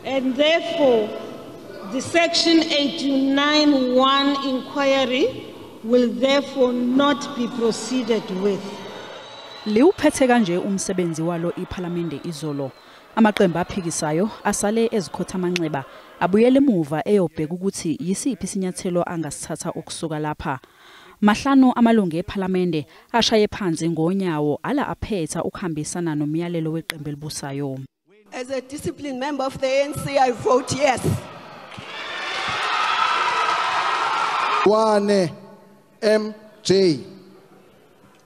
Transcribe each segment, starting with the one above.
And therefore, the Section 89(1) inquiry will therefore not be proceeded with. Liwuphethe kanje umsebenzi walo iphalamende izolo. Amaqembu aphikisayo asale ezikhotha amanxeba abuyela emuva eyobheka ukuthi yisiphi isinyathelo angasithatha ukusuka lapha. Mahlanu amalungu ephalamende ashaye phansi ngonyawo ala aphetha ukuhambisana nomyalelo weqembu elibusayo. As a disciplined member of the ANC, I vote yes. Wane MJ.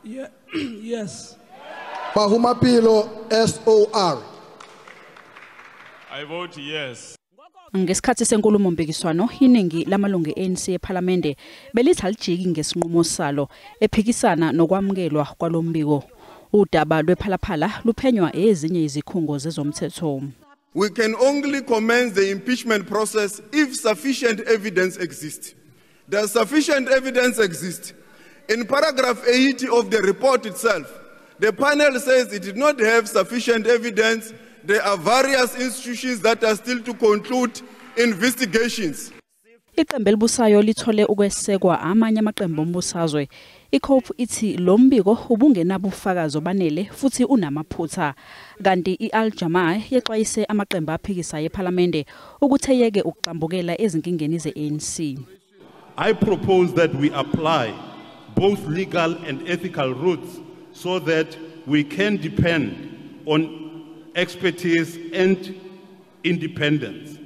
Yeah, yes. Bahumapilo SOR. I vote yes. Ngesikhathi senkulumo mpikiswano iningi lamalungu ANC ephalamende belithi alijiki ngesinqumo salo ephikisana nokwamukelwa kwalombiko. Udaba lwePhalaphala luphenywa ezinye izikhungo zezomthetho. We can only commence the impeachment process if sufficient evidence exists. Does sufficient evidence exist? In paragraph 80 of the report itself, the panel says it did not have sufficient evidence. There are various institutions that are still to conclude investigations. Iqembu elibusayo lithole ukwesekwa amanye amaqembu ombusazwe. ICOPE ithi lo mbiko ubungenabo ubufakazi obanele futhi unamaphutha. Kanti iAl-Jamaa yexwayise amaqembu aphikisayo ephalamende ukuthi yeke ukuxambukela ezinkingeni ze-ANC. I propose that we apply both legal and ethical routes so that we can depend on expertise and independence.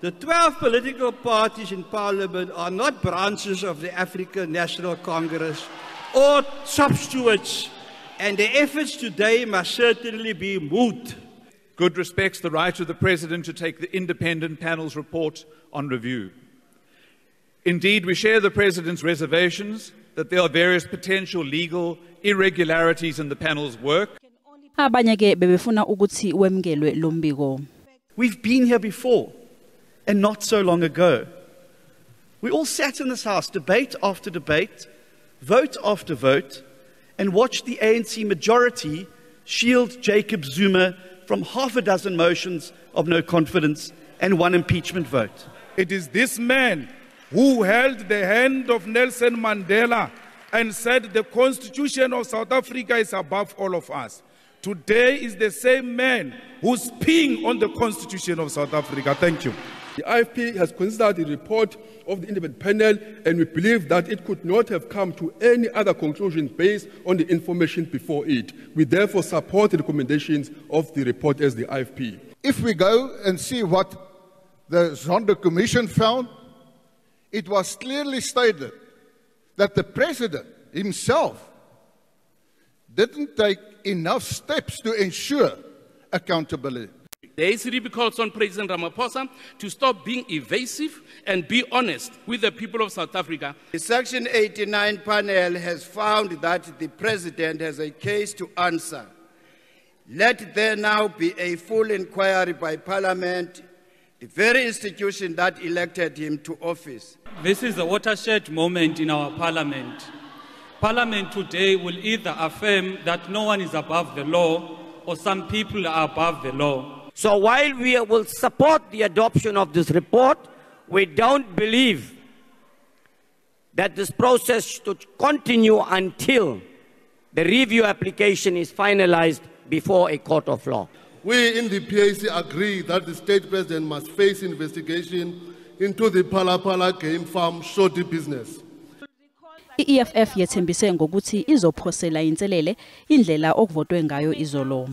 The 12 political parties in Parliament are not branches of the African National Congress or substitutes, and the efforts today must certainly be moot. Good respects the right of the President to take the independent panel's report on review. Indeed, we share the President's reservations that there are various potential legal irregularities in the panel's work. Abanye ke bebefuna ukuthi wemukelwe lo mbiko. We've been here before, and not so long ago. We all sat in this house, debate after debate, vote after vote, and watched the ANC majority shield Jacob Zuma from half a dozen motions of no confidence and one impeachment vote. It is this man who held the hand of Nelson Mandela and said the Constitution of South Africa is above all of us. Today is the same man who's peeing on the Constitution of South Africa. Thank you. The IFP has considered the report of the independent panel, and we believe that it could not have come to any other conclusion based on the information before it. We therefore support the recommendations of the report as the IFP. If we go and see what the Zondo Commission found, it was clearly stated that the President himself didn't take enough steps to ensure accountability. The ACDB calls on President Ramaphosa to stop being evasive and be honest with the people of South Africa. The Section 89 panel has found that the President has a case to answer. Let there now be a full inquiry by Parliament, the very institution that elected him to office. This is a watershed moment in our Parliament. Parliament today will either affirm that no one is above the law or some people are above the law. So while we will support the adoption of this report, we don't believe that this process should continue until the review application is finalized before a court of law. We in the PAC agree that the state president must face investigation into the wePhalaphala game farm shoddy business. I-EFF yethembise ngokuthi izophosela inselele indlela okuvotwe ngayo izolo.